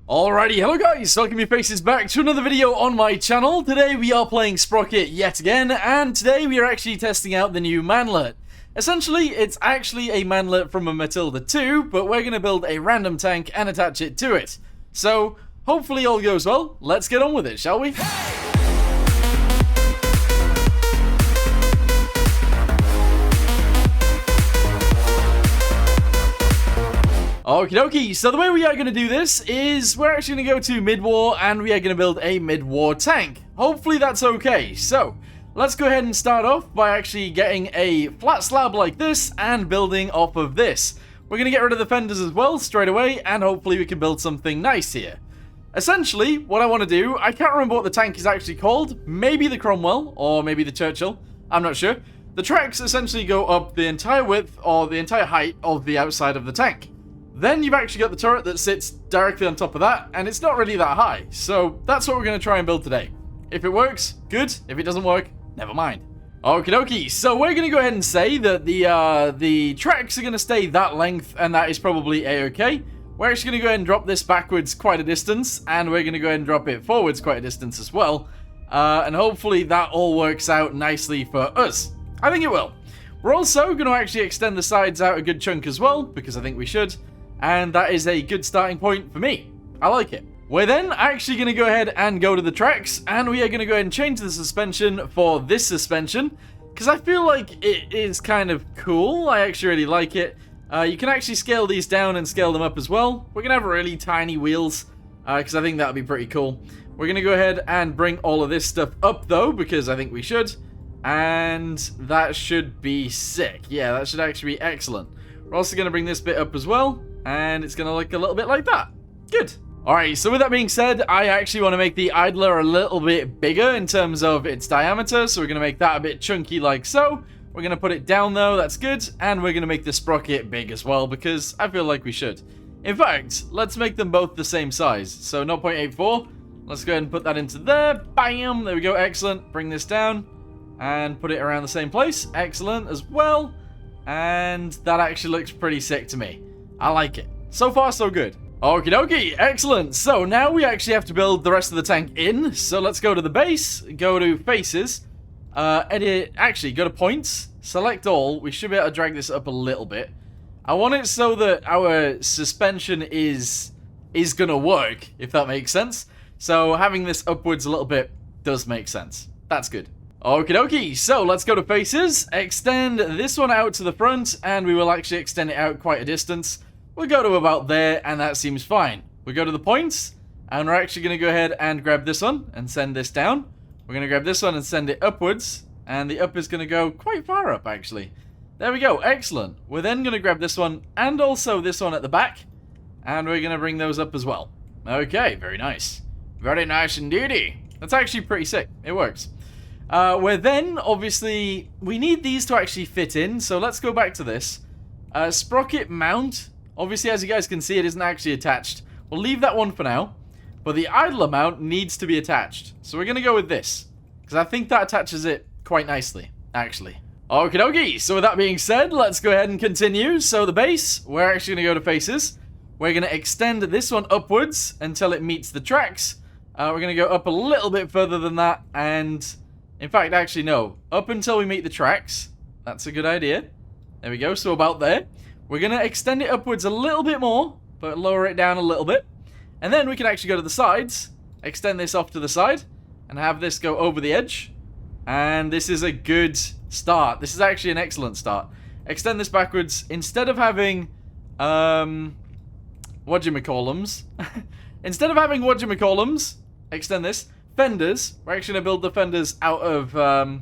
Alrighty, hello guys, welcome your faces back to another video on my channel. Today we are playing Sprocket yet again, and today we are actually testing out the new Manlet. Essentially, it's actually a Manlet from a Matilda 2, but we're going to build a random tank and attach it to it. So, hopefully all goes well. Let's get on with it, shall we? Okie dokie, so the way we are going to do this is we're actually going to go to mid-war and we are going to build a mid-war tank. Hopefully that's okay. So, let's go ahead and start off by actually getting a flat slab like this and building off of this. We're going to get rid of the fenders as well straight away, and hopefully we can build something nice here. Essentially, what I want to do, I can't remember what the tank is actually called. Maybe the Cromwell, or maybe the Churchill. I'm not sure. The tracks essentially go up the entire width or the entire height of the outside of the tank. Then you've actually got the turret that sits directly on top of that, and it's not really that high. So that's what we're going to try and build today. If it works, good. If it doesn't work, never mind. Okie dokie, so we're going to go ahead and say that the tracks are going to stay that length, and that is probably a-okay. We're actually going to go ahead and drop this backwards quite a distance, and we're going to go ahead and drop it forwards quite a distance as well. And hopefully that all works out nicely for us. I think it will. We're also going to actually extend the sides out a good chunk as well, because I think we should. And that is a good starting point for me. I like it. We're then actually going to go ahead and go to the tracks, and we are going to go ahead and change the suspension for this suspension, because I feel like it is kind of cool. I actually really like it. You can actually scale these down and scale them up as well. We're going to have really tiny wheels, because I think that would be pretty cool. We're going to go ahead and bring all of this stuff up, though, because I think we should. And that should be sick. Yeah, that should actually be excellent. We're also going to bring this bit up as well. And it's going to look a little bit like that. Good. Alright, so with that being said, I actually want to make the idler a little bit bigger in terms of its diameter. So we're going to make that a bit chunky like so. We're going to put it down though, that's good. And we're going to make the sprocket big as well, because I feel like we should. In fact, let's make them both the same size. So 0.84. Let's go ahead and put that into there. Bam! There we go, excellent. Bring this down and put it around the same place. Excellent as well. And that actually looks pretty sick to me. I like it. So far, so good. Okie dokie, excellent. So now we actually have to build the rest of the tank in. So let's go to the base, go to faces, edit, actually go to points, select all. We should be able to drag this up a little bit. I want it so that our suspension is gonna work, if that makes sense. So having this upwards a little bit does make sense. That's good. Okie dokie, so let's go to faces, extend this one out to the front, and we will actually extend it out quite a distance. We'll go to about there, and that seems fine. We go to the points, and we're actually going to go ahead and grab this one and send this down. We're going to grab this one and send it upwards, and the up is going to go quite far up, actually. There we go, excellent. We're then going to grab this one, and also this one at the back, and we're going to bring those up as well. Okay, very nice. Very nice indeedy. That's actually pretty sick. It works. Where then, obviously, we need these to actually fit in, so let's go back to this. Sprocket mount, obviously, as you guys can see, it isn't actually attached. We'll leave that one for now, but the idler mount needs to be attached. So we're going to go with this, because I think that attaches it quite nicely, actually. Okie dokie, so with that being said, let's go ahead and continue. So the base, we're actually going to go to faces. We're going to extend this one upwards until it meets the tracks. We're going to go up a little bit further than that, and... in fact, actually, no. Up until we meet the tracks. That's a good idea. There we go. So about there. We're going to extend it upwards a little bit more, but lower it down a little bit. And then we can actually go to the sides, extend this off to the side, and have this go over the edge. And this is a good start. This is actually an excellent start. Extend this backwards. Instead of having, whatchamacallums. Instead of having whatchamacallums, extend this. Fenders. We're actually going to build the fenders out of, I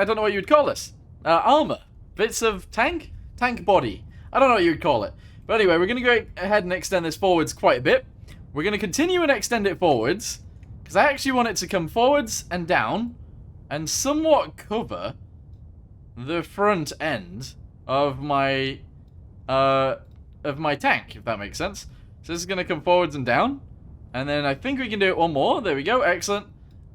don't know what you would call this. Armor. Bits of tank? Tank body. I don't know what you would call it. But anyway, we're going to go ahead and extend this forwards quite a bit. We're going to continue and extend it forwards, because I actually want it to come forwards and down, and somewhat cover the front end of my tank, if that makes sense. So this is going to come forwards and down. And then I think we can do it one more. There we go. Excellent.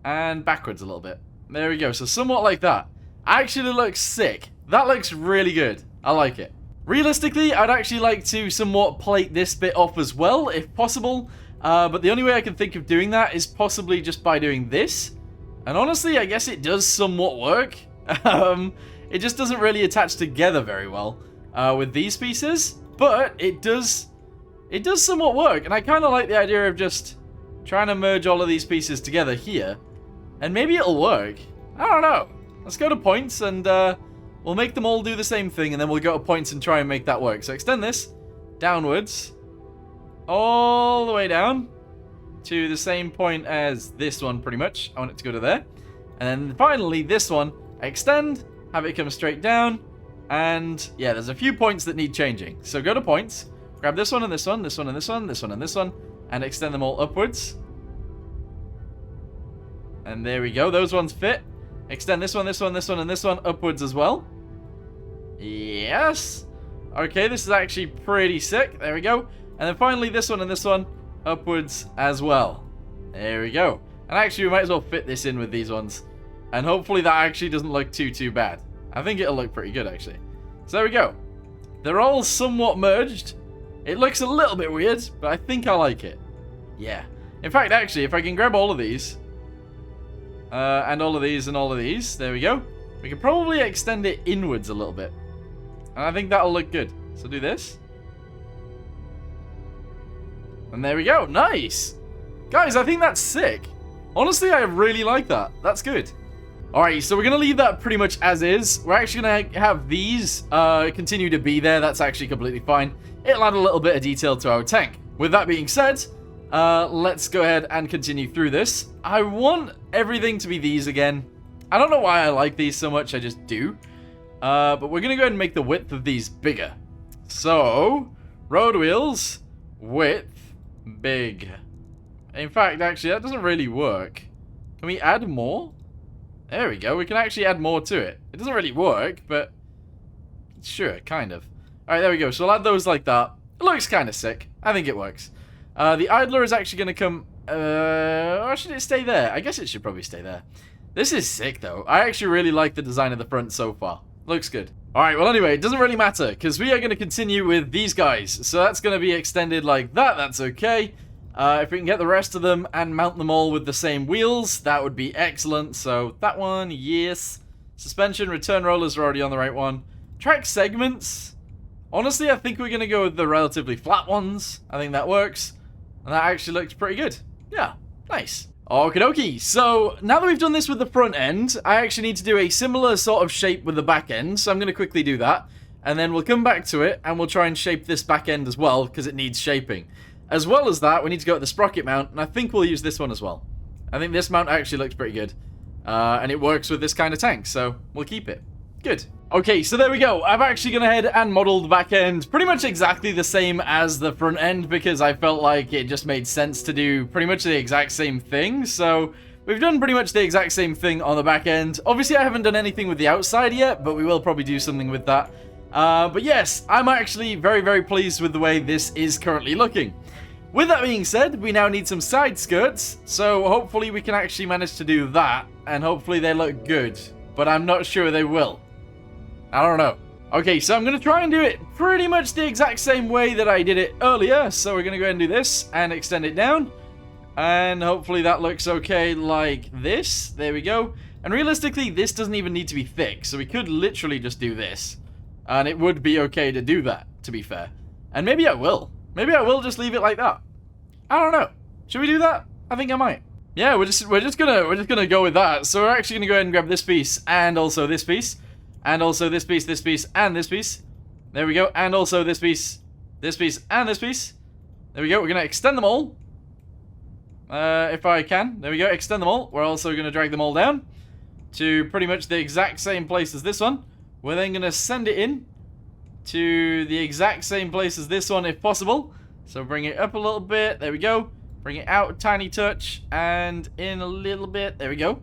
And backwards a little bit. There we go. So somewhat like that. Actually looks sick. That looks really good. I like it. Realistically, I'd actually like to somewhat plate this bit off as well, if possible. But the only way I can think of doing that is possibly just by doing this. And honestly, I guess it does somewhat work. It just doesn't really attach together very well with these pieces. But it does somewhat work. And I kind of like the idea of just trying to merge all of these pieces together here. And maybe it'll work. I don't know. Let's go to points and we'll make them all do the same thing. And then we'll go to points and try and make that work. So extend this downwards. All the way down to the same point as this one, pretty much. I want it to go to there. And then finally, this one, I extend, have it come straight down. And yeah, there's a few points that need changing. So go to points, grab this one and this one, this one and this one, this one and this one, and extend them all upwards. And there we go. Those ones fit. Extend this one, this one, this one, and this one upwards as well. Yes. Okay, this is actually pretty sick. There we go. And then finally, this one and this one upwards as well. There we go. And actually, we might as well fit this in with these ones. And hopefully that actually doesn't look too bad. I think it'll look pretty good, actually. So there we go. They're all somewhat merged. It looks a little bit weird, but I think I like it. Yeah. In fact, actually, if I can grab all of these, and all of these and all of these, there we go. We can probably extend it inwards a little bit. And I think that'll look good. So do this. And there we go. Nice. Guys, I think that's sick. Honestly, I really like that. That's good. Alright, so we're going to leave that pretty much as is. We're actually going to have these continue to be there. That's actually completely fine. It'll add a little bit of detail to our tank. With that being said, let's go ahead and continue through this. I want everything to be these again. I don't know why I like these so much. I just do. But we're going to go ahead and make the width of these bigger. So, road wheels, width, big. In fact, actually, that doesn't really work. Can we add more? There we go. We can actually add more to it. It doesn't really work, but sure, kind of. All right, there we go. So I'll add those like that. It looks kind of sick. I think it works. The idler is actually going to come... or should it stay there? I guess it should probably stay there. This is sick, though. I actually really like the design of the front so far. Looks good. All right, well, anyway, it doesn't really matter because we are going to continue with these guys. So that's going to be extended like that. That's okay. If we can get the rest of them and mount them all with the same wheels, that would be excellent. So that one, yes. Suspension, return rollers are already on the right one. Track segments. Honestly, I think we're going to go with the relatively flat ones. I think that works. And that actually looks pretty good. Yeah, nice. Okie dokie. So now that we've done this with the front end, I actually need to do a similar sort of shape with the back end. So I'm going to quickly do that. And then we'll come back to it and we'll try and shape this back end as well because it needs shaping. As well as that, we need to go to the Sprocket mount, and I think we'll use this one as well. I think this mount actually looks pretty good. And it works with this kind of tank, so we'll keep it. Good. Okay, so there we go. I've actually gone ahead and modeled the back end pretty much exactly the same as the front end because I felt like it just made sense to do pretty much the exact same thing. So we've done pretty much the exact same thing on the back end. Obviously, I haven't done anything with the outside yet, but we will probably do something with that. But yes, I'm actually very, very pleased with the way this is currently looking. With that being said, we now need some side skirts, so hopefully we can actually manage to do that, and hopefully they look good, but I'm not sure they will. I don't know. Okay, so I'm going to try and do it pretty much the exact same way that I did it earlier, so we're going to go ahead and do this, and extend it down, and hopefully that looks okay like this. There we go. And realistically, this doesn't even need to be thick, so we could literally just do this, and it would be okay to do that, to be fair. And maybe I will. Maybe I will just leave it like that. I don't know. Should we do that? I think I might. Yeah, we're just gonna go with that. So we're actually gonna go ahead and grab this piece and also this piece. And also this piece, and this piece. There we go. And also this piece, and this piece. There we go. We're gonna extend them all. If I can. There we go. Extend them all. We're also gonna drag them all down to pretty much the exact same place as this one. We're then gonna send it in to the exact same place as this one if possible. So bring it up a little bit. There we go. Bring it out a tiny touch and in a little bit. There we go.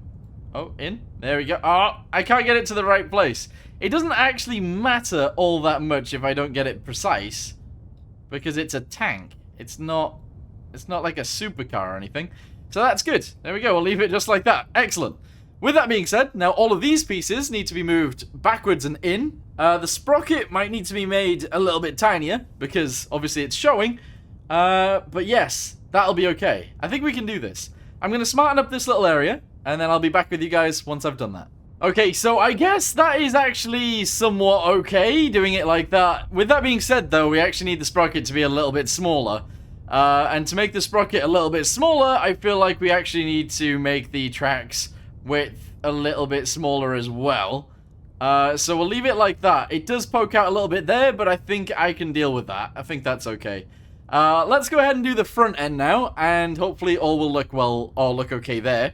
Oh, in. There we go. Oh, I can't get it to the right place. It doesn't actually matter all that much if I don't get it precise because it's a tank. It's not like a supercar or anything. So that's good. There we go. We'll leave it just like that. Excellent. With that being said, now all of these pieces need to be moved backwards and in. The sprocket might need to be made a little bit tinier, because obviously it's showing. But yes, that'll be okay. I think we can do this. I'm going to smarten up this little area, and then I'll be back with you guys once I've done that. Okay, so I guess that is actually somewhat okay, doing it like that. With that being said, though, we actually need the sprocket to be a little bit smaller. And to make the sprocket a little bit smaller, I feel like we actually need to make the tracks width a little bit smaller as well. So we'll leave it like that. It does poke out a little bit there, but I think I can deal with that. I think that's okay. Let's go ahead and do the front end now, and hopefully all will look well, or look okay there.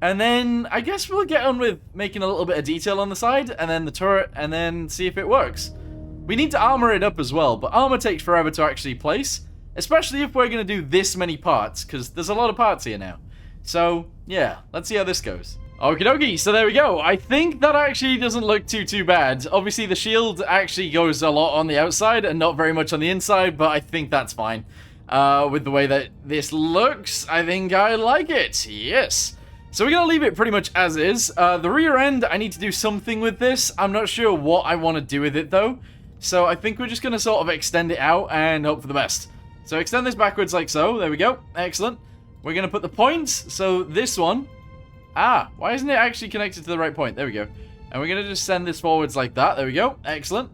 And then I guess we'll get on with making a little bit of detail on the side, and then the turret, and then see if it works. We need to armor it up as well, but armor takes forever to actually place, especially if we're going to do this many parts, because there's a lot of parts here now. So, yeah, let's see how this goes. Okie dokie, so there we go. I think that actually doesn't look too bad. Obviously, the shield actually goes a lot on the outside and not very much on the inside, but I think that's fine. With the way that this looks, I think I like it. Yes. So we're going to leave it pretty much as is. The rear end, I need to do something with this. I'm not sure what I want to do with it, though. So I think we're just going to sort of extend it out and hope for the best. So extend this backwards like so. There we go. Excellent. We're going to put the points. So this one. Ah, why isn't it actually connected to the right point? There we go. And we're going to just send this forwards like that. There we go. Excellent.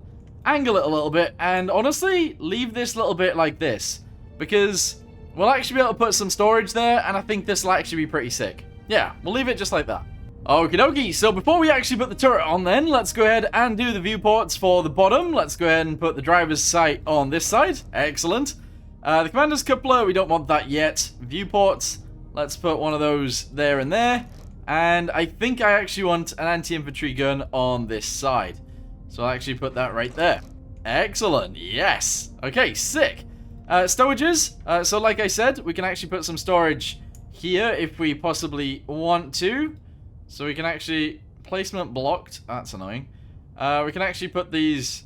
Angle it a little bit. And honestly, leave this little bit like this. Because we'll actually be able to put some storage there. And I think this will actually be pretty sick. Yeah, we'll leave it just like that. Okie dokie, so before we actually put the turret on then, let's go ahead and do the viewports for the bottom. Let's go ahead and put the driver's sight on this side. Excellent. The commander's coupler, we don't want that yet. Viewports, let's put one of those there and there. And I think I actually want an anti-infantry gun on this side. So I'll actually put that right there. Excellent, yes. Okay, sick. Stowages, so like I said, we can actually put some storage here if we possibly want to. So we can actually, placement blocked, that's annoying. We can actually put these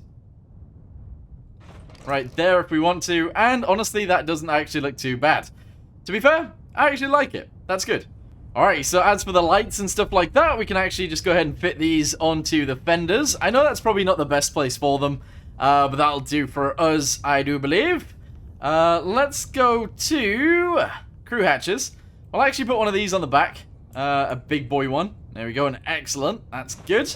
right there if we want to, and honestly that doesn't actually look too bad. To be fair, I actually like it. That's good. Alright, so as for the lights and stuff like that, we can actually just go ahead and fit these onto the fenders. I know that's probably not the best place for them, but that'll do for us, I do believe. Let's go to crew hatches. I'll actually put one of these on the back. A big boy one. There we go, and excellent. That's good.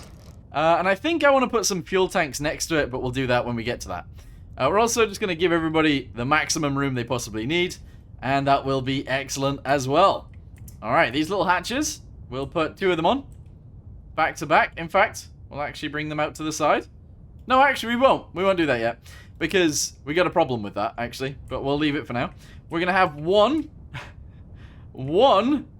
And I think I want to put some fuel tanks next to it, but we'll do that when we get to that. We're also just going to give everybody the maximum room they possibly need, and that will be excellent as well. Alright, these little hatches, we'll put 2 of them on. Back to back. In fact, we'll actually bring them out to the side. No, actually, we won't. We won't do that yet, because we got a problem with that, actually, but we'll leave it for now. We're going to have one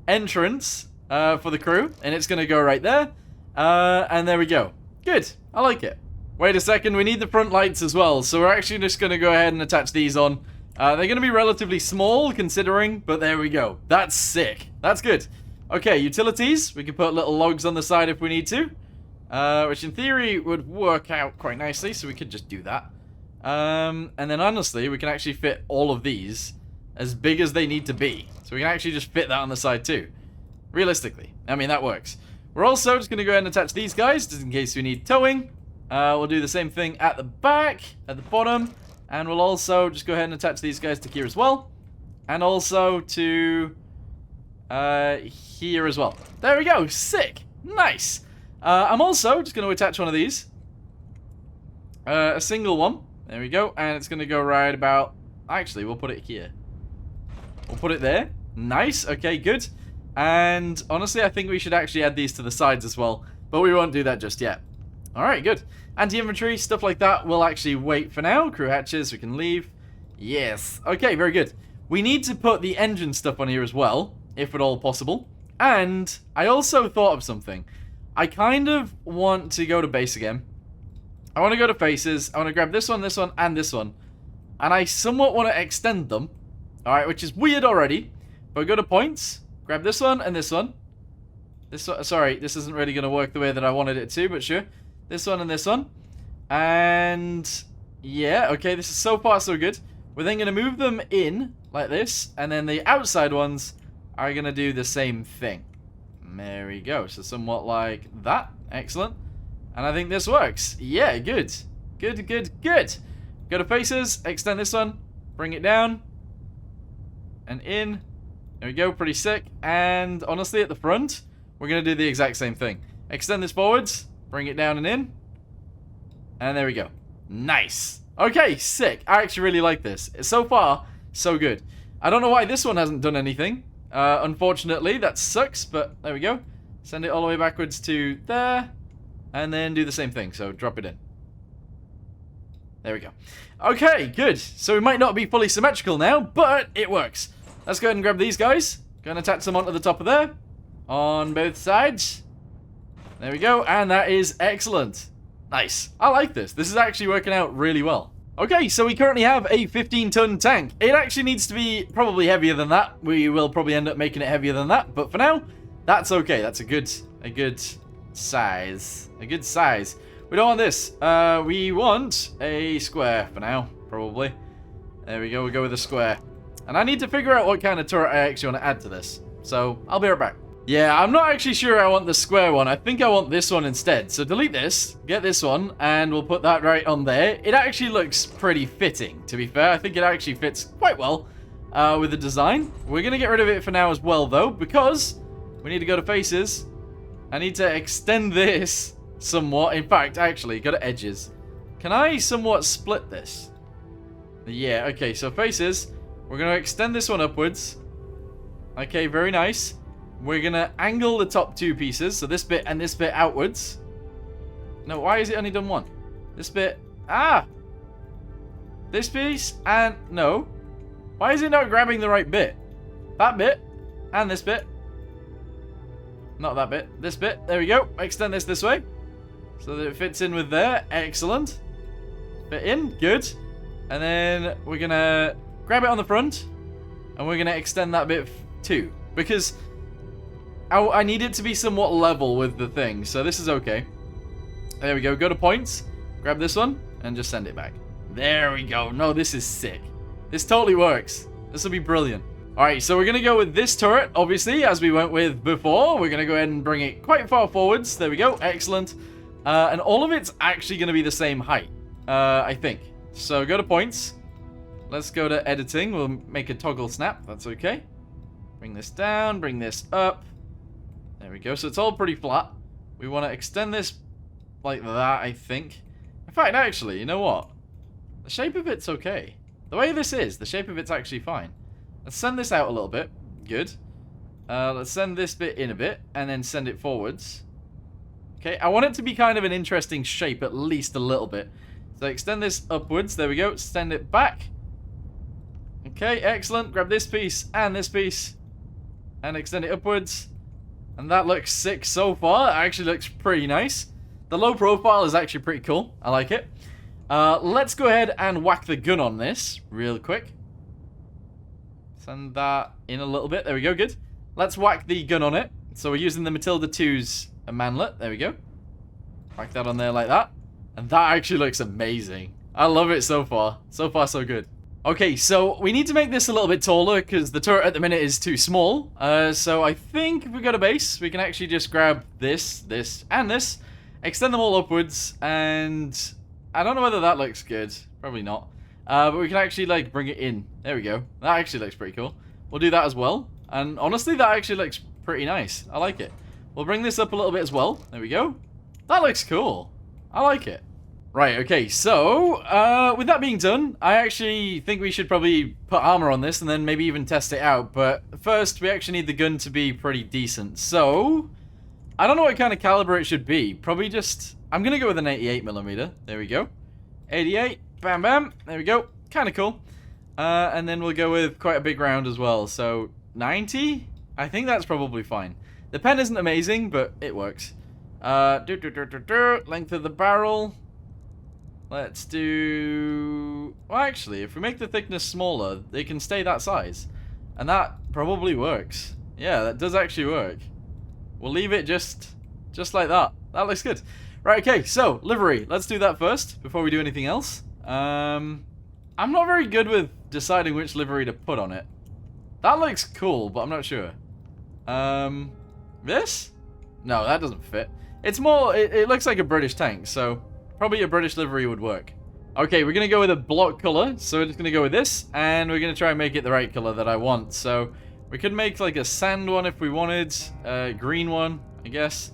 entrance for the crew, and it's going to go right there, and there we go. Good, I like it. Wait a second, we need the front lights as well, so we're actually just going to go ahead and attach these on. They're going to be relatively small considering, but there we go. That's sick. That's good. Okay, utilities, we can put little logs on the side if we need to, which in theory would work out quite nicely, so we could just do that. And then honestly, we can actually fit all of these as big as they need to be. So we can actually just fit that on the side too. Realistically. I mean, that works. We're also just going to go ahead and attach these guys, just in case we need towing. We'll do the same thing at the back, at the bottom. And we'll also just go ahead and attach these guys to here as well. And also to here as well. There we go. Sick. Nice. I'm also just going to attach one of these. A single one. There we go. And it's going to go right about... Actually, we'll put it here. We'll put it there. Nice. Okay, good. And honestly, I think we should actually add these to the sides as well. But we won't do that just yet. Alright, good. Anti-infantry, stuff like that, we'll actually wait for now. Crew hatches, we can leave. Yes. Okay, very good. We need to put the engine stuff on here as well, if at all possible. And I also thought of something. I kind of want to go to base again. I want to go to faces. I want to grab this one, and this one. And I somewhat want to extend them. Alright, which is weird already. But go to points. Grab this one and this one. This one, sorry, this isn't really going to work the way that I wanted it to, but sure. This one and this one. And yeah, okay, this is so far so good. We're then going to move them in like this. And then the outside ones are going to do the same thing. There we go. So somewhat like that. Excellent. And I think this works. Yeah, good. Good, good, good. Go to faces, extend this one, bring it down, and in. There we go, pretty sick. And honestly, at the front, we're going to do the exact same thing. Extend this forwards, bring it down and in. And there we go. Nice. Okay, sick. I actually really like this. So far, so good. I don't know why this one hasn't done anything. Unfortunately, that sucks, but there we go. Send it all the way backwards to there. And then do the same thing, so drop it in. There we go. Okay, good. So we might not be fully symmetrical now, but it works. Let's go ahead and grab these guys. Go and attach them onto the top of there. On both sides. There we go, and that is excellent. Nice. I like this. This is actually working out really well. Okay, so we currently have a 15-ton tank. It actually needs to be probably heavier than that. We will probably end up making it heavier than that, but for now, that's okay. That's a good size. A good size. We don't want this. We want a square for now, probably. There we go. We'll go with a square. And I need to figure out what kind of turret I actually want to add to this. So, I'll be right back. Yeah, I'm not actually sure I want the square one. I think I want this one instead. So delete this, get this one, and we'll put that right on there. It actually looks pretty fitting, to be fair. I think it actually fits quite well with the design. We're going to get rid of it for now as well, though, because we need to go to faces. I need to extend this somewhat. In fact, actually, go to edges. Can I somewhat split this? Yeah, okay, so faces. We're going to extend this one upwards. Okay, very nice. We're going to angle the top two pieces, so this bit and this bit outwards. No, why is it only done one? This bit, this piece, and no. Why is it not grabbing the right bit? That bit, and this bit. Not that bit, this bit. There we go. Extend this way, so that it fits in with there. Excellent. Fit in, good. And then we're going to grab it on the front, and we're going to extend that bit too. Because I need it to be somewhat level with the thing, so this is okay. There we go. Go to points, grab this one, and just send it back. There we go. No, this is sick. This totally works. This will be brilliant. Alright, so we're going to go with this turret, obviously, as we went with before. We're going to go ahead and bring it quite far forwards. There we go. Excellent. And all of it's actually going to be the same height, I think. So go to points. Let's go to editing. We'll make a toggle snap. That's okay. Bring this down. Bring this up. There we go. So it's all pretty flat. We want to extend this like that, I think. In fact, actually, you know what? The shape of it's okay. The way this is, the shape of it's actually fine. Let's send this out a little bit. Good. Let's send this bit in a bit, and then send it forwards. Okay, I want it to be kind of an interesting shape, at least a little bit. So extend this upwards. There we go. Extend it back. Okay, excellent. Grab this piece and this piece. And extend it upwards. And that looks sick so far. It actually looks pretty nice. The low profile is actually pretty cool. I like it. Let's go ahead and whack the gun on this real quick. Send that in a little bit. There we go. Good. Let's whack the gun on it. So we're using the Matilda 2's Manlet. There we go. Whack that on there like that. And that actually looks amazing. I love it so far. So far, so good. Okay, so we need to make this a little bit taller because the turret at the minute is too small. So I think if we go to base, we can actually just grab this, this, and this. Extend them all upwards, and I don't know whether that looks good. Probably not. But we can actually, like, bring it in. There we go. That actually looks pretty cool. We'll do that as well. And honestly, that actually looks pretty nice. I like it. We'll bring this up a little bit as well. There we go. That looks cool. I like it. Right, okay, so, with that being done, I actually think we should probably put armor on this and then maybe even test it out. But first, we actually need the gun to be pretty decent. So, I don't know what kind of caliber it should be. Probably just, I'm going to go with an 88mm. There we go. 88, bam, bam. There we go. Kind of cool. And then we'll go with quite a big round as well. So, 90? I think that's probably fine. The pen isn't amazing, but it works. Length of the barrel. Let's do... Well, actually, if we make the thickness smaller, they can stay that size. And that probably works. Yeah, that does actually work. We'll leave it just like that. That looks good. Right, okay, so, livery. Let's do that first, before we do anything else. I'm not very good with deciding which livery to put on it. That looks cool, but I'm not sure. This? No, that doesn't fit. It's more, it looks like a British tank, so probably a British livery would work. Okay, we're going to go with a block color, so we're just going to go with this, and we're going to try and make it the right color that I want. So we could make like a sand one if we wanted, a green one, I guess.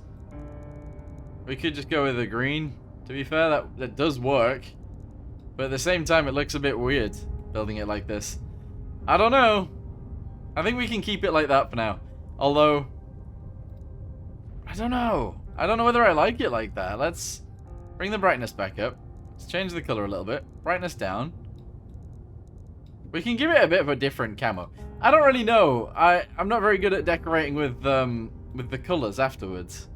We could just go with a green. To be fair, that does work, but at the same time, it looks a bit weird building it like this. I don't know. I think we can keep it like that for now. Although, I don't know. I don't know whether I like it like that. Let's bring the brightness back up. Let's change the color a little bit. Brightness down. We can give it a bit of a different camo. I don't really know. I'm not very good at decorating with the colors afterwards,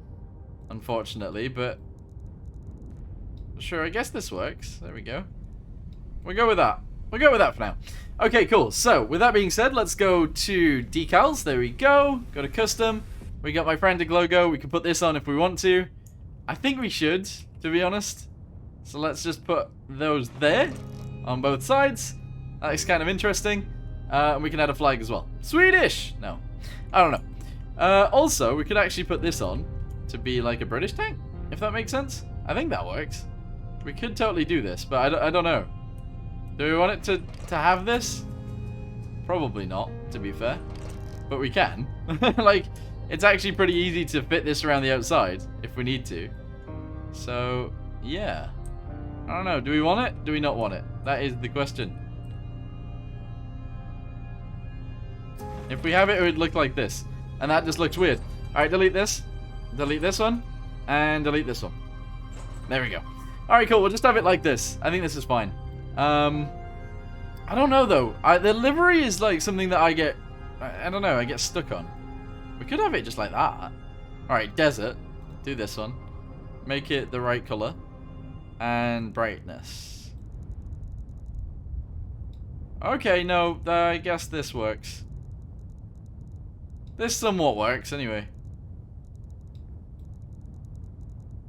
unfortunately, but sure, I guess this works. There we go. We'll go with that. We'll go with that for now. Okay, cool. So, with that being said, let's go to decals. There we go. Go to custom. We got my Frantic logo. We can put this on if we want to. I think we should, to be honest. So let's just put those there on both sides. That is kind of interesting. And we can add a flag as well. Swedish! No. I don't know. Also, we could actually put this on to be like a British tank, if that makes sense. I think that works. We could totally do this, but I don't know. Do we want it to have this? Probably not, to be fair. But we can. Like, it's actually pretty easy to fit this around the outside if we need to. So, yeah. I don't know. Do we want it? Do we not want it? That is the question. If we have it, it would look like this. And that just looks weird. Alright, delete this. Delete this one. And delete this one. There we go. Alright, cool. We'll just have it like this. I think this is fine. I don't know, though. The livery is like something that I get... I don't know. I get stuck on. We could have it just like that. Alright, desert. Do this one. Make it the right color. And brightness. Okay, no. I guess this works. This somewhat works, anyway.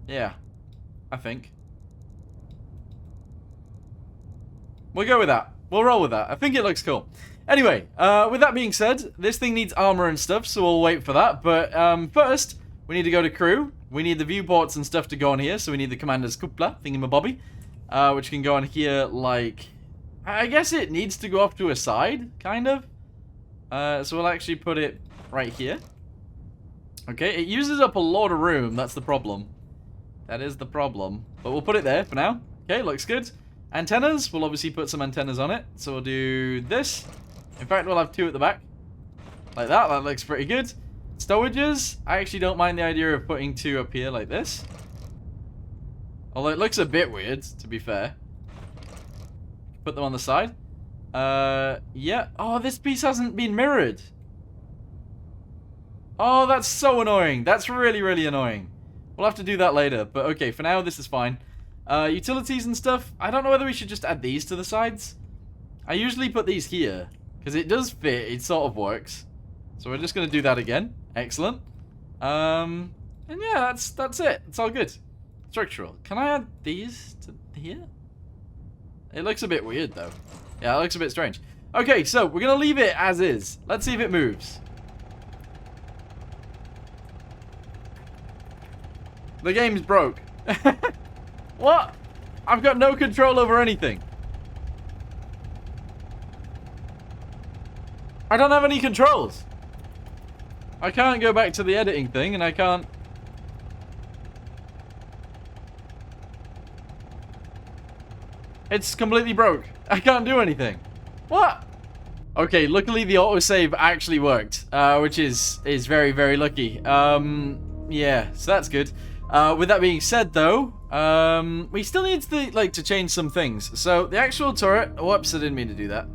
Yeah. I think. We'll go with that. We'll roll with that. I think it looks cool. Anyway, with that being said, this thing needs armor and stuff, so we'll wait for that. But first, we need to go to crew. We need the viewports and stuff to go on here, so we need the commander's cupola thingamabobby, which can go on here like... I guess it needs to go off to a side, kind of. So we'll actually put it right here. Okay, it uses up a lot of room, that's the problem. That is the problem. But we'll put it there for now. Okay, looks good. Antennas, we'll obviously put some antennas on it. So we'll do this. In fact, we'll have two at the back. Like that, that looks pretty good. Stowages, I actually don't mind the idea of putting two up here like this. Although it looks a bit weird, to be fair. Put them on the side. Yeah. Oh, this piece hasn't been mirrored. Oh, that's so annoying. That's really, really annoying. We'll have to do that later. But okay, for now, this is fine. Utilities and stuff. I don't know whether we should just add these to the sides. I usually put these here. Because it does fit. It sort of works. So we're just going to do that again. Excellent. And yeah, that's it. It's all good. Structural. Can I add these to here? It looks a bit weird, though. Yeah, it looks a bit strange. Okay, so we're going to leave it as is. Let's see if it moves. The game's broke. What? I've got no control over anything. I don't have any controls. I can't go back to the editing thing, and I can't... It's completely broke. I can't do anything. What? Okay, luckily the autosave actually worked, which is very, very lucky. Yeah, so that's good. With that being said, though, we still need to change some things. So the actual turret. Whoops, I didn't mean to do that.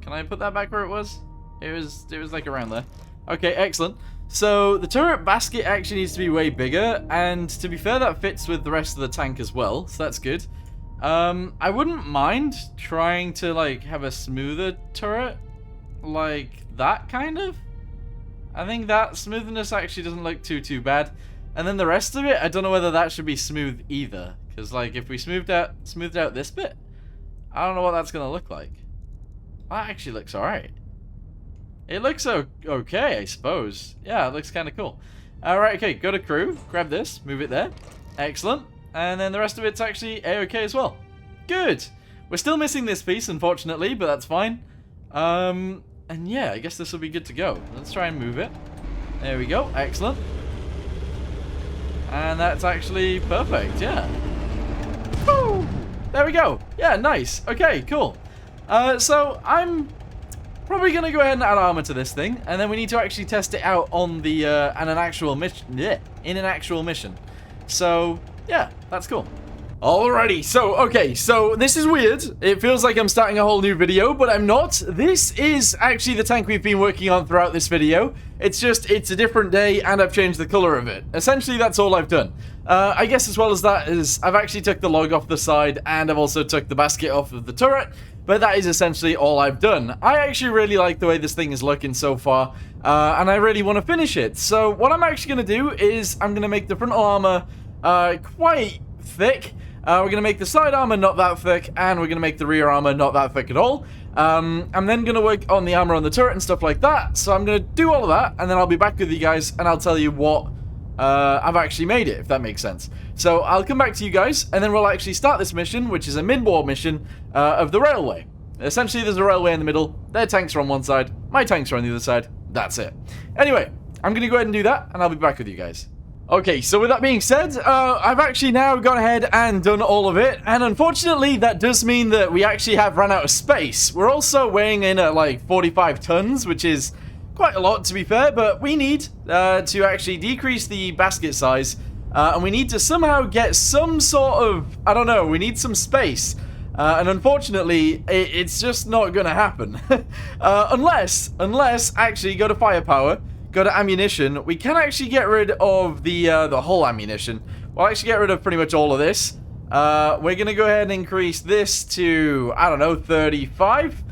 Can I put that back where it was? It was like around there. Okay, excellent. So the turret basket actually needs to be way bigger, and to be fair, that fits with the rest of the tank as well. So that's good. I wouldn't mind trying to like have a smoother turret, like that kind of. I think that smoothness actually doesn't look too bad. And then the rest of it, I don't know whether that should be smooth either. Because, like, if we smoothed out this bit, I don't know what that's going to look like. That actually looks alright. It looks okay, I suppose. Yeah, it looks kind of cool. Alright, okay, go to crew. Grab this. Move it there. Excellent. And then the rest of it's actually A-okay as well. Good. We're still missing this piece, unfortunately, but that's fine. And yeah, I guess this will be good to go. Let's try and move it. There we go. Excellent. And that's actually perfect, yeah. Woo! There we go. Yeah, nice. Okay, cool. So I'm probably going to go ahead and add armor to this thing, and then we need to actually test it out on the, in an actual mission. So, yeah, that's cool. Alrighty, so, okay, so this is weird. It feels like I'm starting a whole new video, but I'm not. This is actually the tank we've been working on throughout this video. It's just, it's a different day, and I've changed the color of it. Essentially, that's all I've done. I guess as well as that is, I've actually took the log off the side, and I've also took the basket off of the turret, but that is essentially all I've done. I actually really like the way this thing is looking so far, and I really want to finish it. So what I'm actually going to do is, I'm going to make the frontal armor quite thick. We're going to make the side armor not that thick, and we're going to make the rear armor not that thick at all. I'm then going to work on the armor on the turret and stuff like that. So I'm going to do all of that, and then I'll be back with you guys, and I'll tell you what I've actually made it, if that makes sense. So I'll come back to you guys, and then we'll actually start this mission, which is a mid-war mission of the railway. Essentially, there's a railway in the middle. Their tanks are on one side. My tanks are on the other side. That's it. Anyway, I'm going to go ahead and do that, and I'll be back with you guys. Okay, so with that being said, I've actually now gone ahead and done all of it, and unfortunately that does mean that we actually have run out of space. We're also weighing in at like 45 tons, which is quite a lot to be fair, but we need to actually decrease the basket size, and we need to somehow get some sort of, I don't know, we need some space. And unfortunately, it's just not going to happen. unless, actually, go to firepower, go to ammunition. We can actually get rid of the whole ammunition. We'll actually get rid of pretty much all of this. We're going to go ahead and increase this to, I don't know, 35.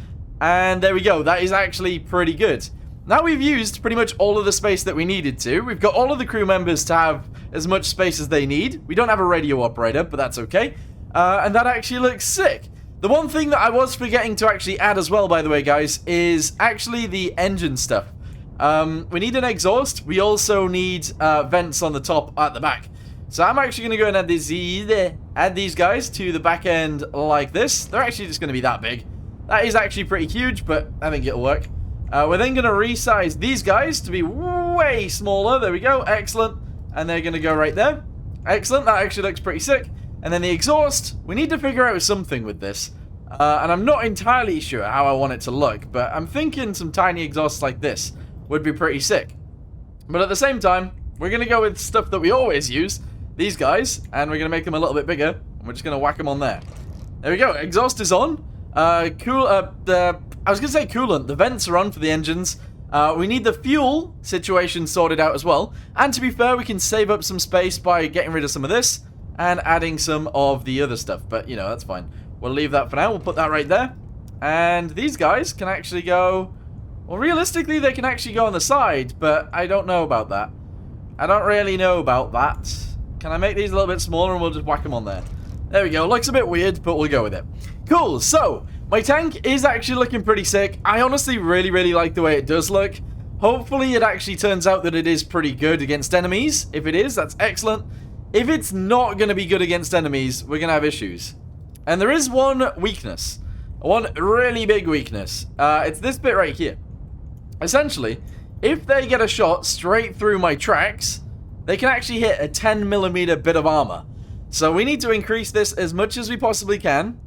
And there we go. That is actually pretty good. Now we've used pretty much all of the space that we needed to. We've got all of the crew members to have as much space as they need. We don't have a radio operator, but that's okay. And that actually looks sick. The one thing that I was forgetting to actually add as well, by the way, guys, is actually the engine stuff. We need an exhaust. We also need vents on the top at the back. So I'm actually going to go and add these guys to the back end like this. They're actually just going to be that big. That is actually pretty huge, but I think it'll work. We're then going to resize these guys to be way smaller. There we go. Excellent. And they're going to go right there. Excellent. That actually looks pretty sick. And then the exhaust, we need to figure out something with this. And I'm not entirely sure how I want it to look, but I'm thinking some tiny exhausts like this would be pretty sick. But at the same time, we're going to go with stuff that we always use, these guys, and we're going to make them a little bit bigger, and we're just going to whack them on there. There we go, exhaust is on. I was going to say coolant, the vents are on for the engines. We need the fuel situation sorted out as well. And to be fair, we can save up some space by getting rid of some of this and adding some of the other stuff. But, you know, that's fine. We'll leave that for now. We'll put that right there. And these guys can actually go... Well, realistically, they can actually go on the side, but I don't know about that. I don't really know about that. Can I make these a little bit smaller and we'll just whack them on there? There we go. Looks a bit weird, but we'll go with it. Cool. So, my tank is actually looking pretty sick. I honestly really, really like the way it does look. Hopefully, it actually turns out that it is pretty good against enemies. If it is, that's excellent. If it's not going to be good against enemies, we're going to have issues. And there is one weakness. One really big weakness. It's this bit right here. Essentially, if they get a shot straight through my tracks, they can actually hit a 10mm bit of armor. So we need to increase this as much as we possibly can.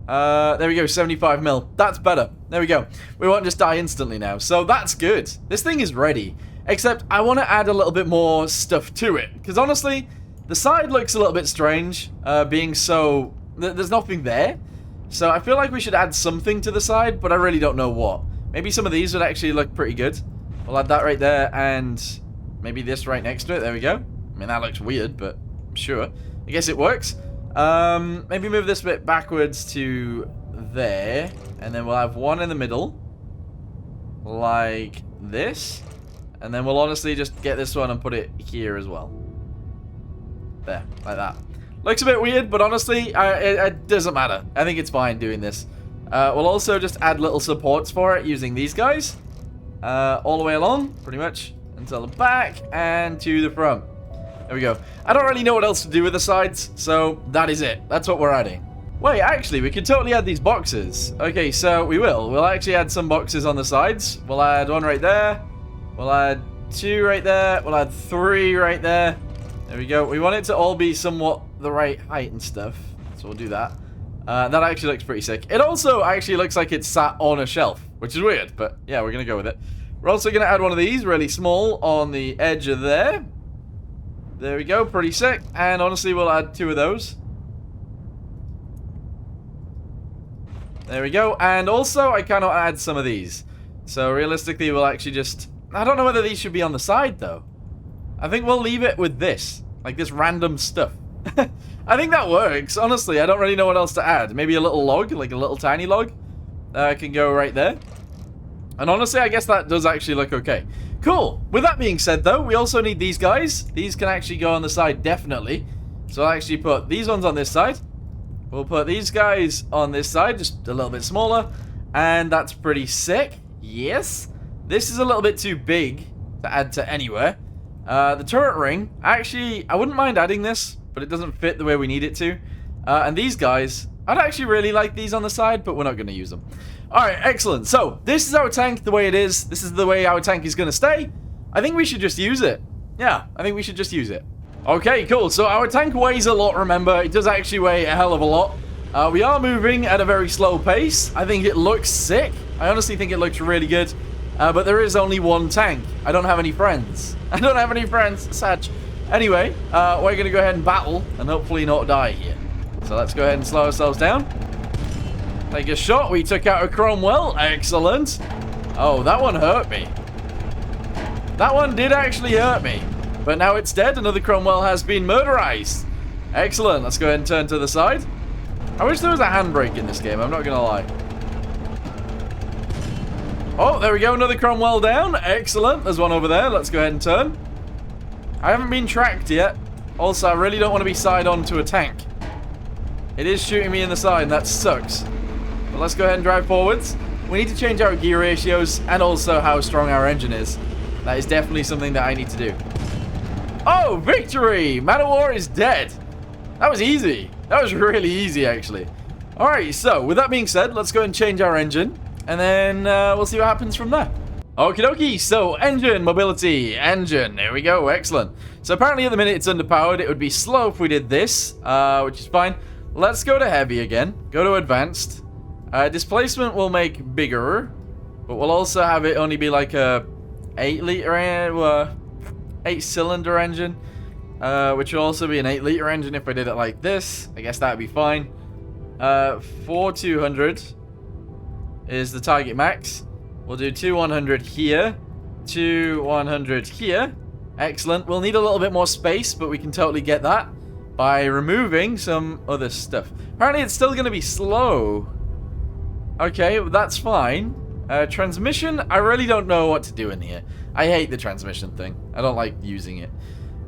There we go, 75mm. That's better. There we go. We won't just die instantly now. So that's good. This thing is ready. Except I want to add a little bit more stuff to it. Because honestly, the side looks a little bit strange, being so... There's nothing there. So I feel like we should add something to the side, but I really don't know what. Maybe some of these would actually look pretty good. We'll add that right there, and maybe this right next to it. There we go. I mean, that looks weird, but sure. I guess it works. Maybe move this bit backwards to there, and then we'll have one in the middle. Like this. And then we'll honestly just get this one and put it here as well. There, like that. Looks a bit weird, but honestly, it doesn't matter. I think it's fine doing this. We'll also just add little supports for it using these guys. All the way along, pretty much. until the back, and to the front. There we go. I don't really know what else to do with the sides, so that is it. That's what we're adding. Wait, actually, we could totally add these boxes. Okay, so we will. We'll actually add some boxes on the sides. We'll add one right there. We'll add 2 right there. We'll add 3 right there. There we go. We want it to all be somewhat the right height and stuff, so we'll do that. That actually looks pretty sick. It also actually looks like it's sat on a shelf, which is weird, but yeah, we're going to go with it. We're also going to add one of these, really small, on the edge of there. There we go, pretty sick. And honestly, we'll add 2 of those. There we go. And also, I cannot add some of these. So realistically, we'll actually just... I don't know whether these should be on the side, though. I think we'll leave it with this. Like this random stuff. I think that works. Honestly, I don't really know what else to add. Maybe a little log, like a little tiny log. Can go right there. And honestly, I guess that does actually look okay. Cool. With that being said, though, we also need these guys. These can actually go on the side, definitely. So I'll actually put these ones on this side. We'll put these guys on this side, just a little bit smaller. And that's pretty sick. Yes. This is a little bit too big to add to anywhere. The turret ring, actually, I wouldn't mind adding this, but it doesn't fit the way we need it to. And these guys, I'd actually really like these on the side, but we're not going to use them. Alright, excellent. So, this is our tank the way it is. This is the way our tank is going to stay. I think we should just use it. Yeah, I think we should just use it. Okay, cool. So, our tank weighs a lot, remember. It does actually weigh a hell of a lot. We are moving at a very slow pace. I think it looks sick. I honestly think it looks really good. But there is only one tank. I don't have any friends. I don't have any friends. Sad. Anyway, we're going to go ahead and battle and hopefully not die here. So let's go ahead and slow ourselves down. Take a shot. We took out a Cromwell. Excellent. Oh, that one hurt me. That one did actually hurt me. But now it's dead. Another Cromwell has been murderized. Excellent. Let's go ahead and turn to the side. I wish there was a handbrake in this game. I'm not going to lie. Oh, there we go. Another Cromwell down. Excellent. There's one over there. Let's go ahead and turn. I haven't been tracked yet. Also, I really don't want to be side on to a tank. It is shooting me in the side, and that sucks. But let's go ahead and drive forwards. We need to change our gear ratios and also how strong our engine is. That is definitely something that I need to do. Oh, victory! Man of War is dead. That was easy. That was really easy, actually. Alright, so with that being said, let's go and change our engine. And then we'll see what happens from there. Okie dokie, so engine, mobility, engine. There we go, excellent. So apparently at the minute it's underpowered. It would be slow if we did this, which is fine. Let's go to heavy again. Go to advanced. Displacement will make bigger, but we'll also have it only be like a 8-cylinder engine, which will also be an 8-liter engine if I did it like this. I guess that would be fine. 4200 is the target max. We'll do 2100 here, 2100 here. Excellent. We'll need a little bit more space, but we can totally get that by removing some other stuff. Apparently it's still going to be slow. Okay, that's fine. Transmission, I really don't know what to do in here. I hate the transmission thing. I don't like using it.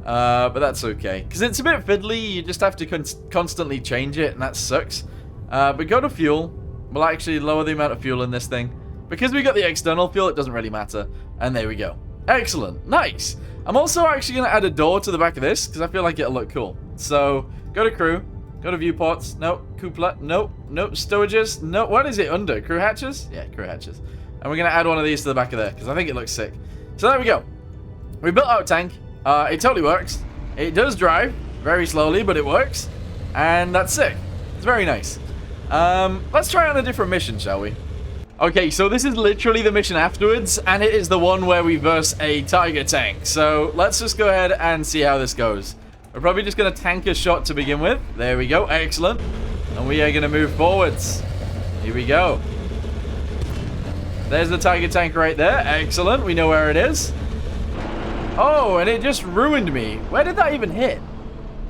But that's okay. Because it's a bit fiddly. You just have to constantly change it, and that sucks. But go to fuel. We'll actually lower the amount of fuel in this thing. Because we got the external fuel, it doesn't really matter. And there we go. Excellent. Nice. I'm also actually going to add a door to the back of this, because I feel like it'll look cool. So, go to crew. Go to viewports. No. Cupola. No. No. Stowages. No. What is it under? Crew hatches? Yeah, crew hatches. And we're going to add one of these to the back of there, because I think it looks sick. So there we go. We built our tank. It totally works. It does drive very slowly, but it works. And that's sick. It's very nice. Let's try on a different mission, shall we? Okay, so this is literally the mission afterwards, and it is the one where we verse a tiger tank. So let's just go ahead and see how this goes. We're probably just going to tank a shot to begin with. There we go. Excellent. And we are going to move forwards. Here we go. There's the tiger tank right there. Excellent. We know where it is. Oh, and it just ruined me. Where did that even hit?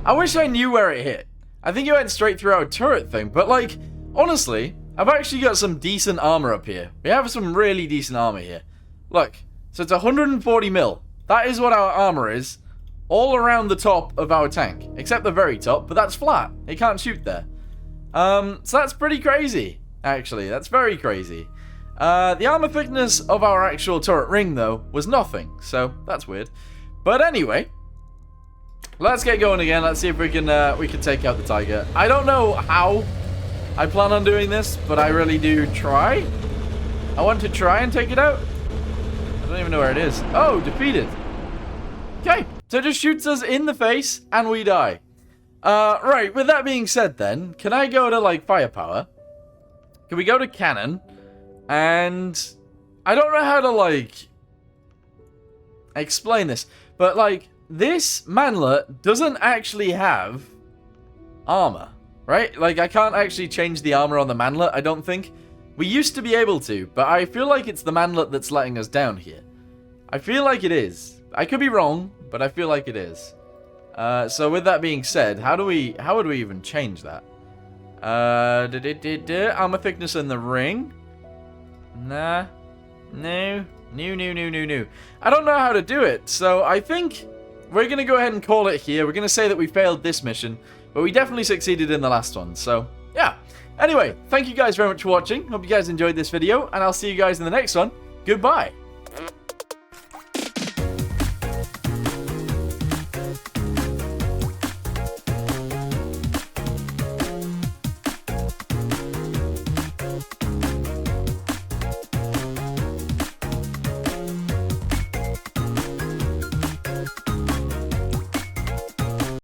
I wish I knew where it hit. I think it went straight through our turret thing. But, like, honestly, I've actually got some decent armor up here. We have some really decent armor here. Look. So it's 140 mil. That is what our armor is. All around the top of our tank. Except the very top. But that's flat. It can't shoot there. So that's pretty crazy. Actually, that's very crazy. The armor thickness of our actual turret ring, though, was nothing, so that's weird. But anyway, let's get going again. Let's see if we can take out the tiger. I don't know how I plan on doing this, but I really do try. I want to try and take it out. I don't even know where it is. Oh, defeated. Okay, so it just shoots us in the face and we die. Right, with that being said then, can I go to, like, firepower? Can we go to cannon? And I don't know how to, like, explain this, but, like, this manlet doesn't actually have armor, right? Like, I can't actually change the armor on the manlet, I don't think. We used to be able to, but I feel like it's the manlet that's letting us down here. I feel like it is. I could be wrong, but I feel like it is. So with that being said, how would we even change that? Armor thickness in the ring? Nah. No. No. I don't know how to do it, so I think we're going to go ahead and call it here. We're going to say that we failed this mission, but we definitely succeeded in the last one, so yeah. Anyway, thank you guys very much for watching. Hope you guys enjoyed this video, and I'll see you guys in the next one. Goodbye.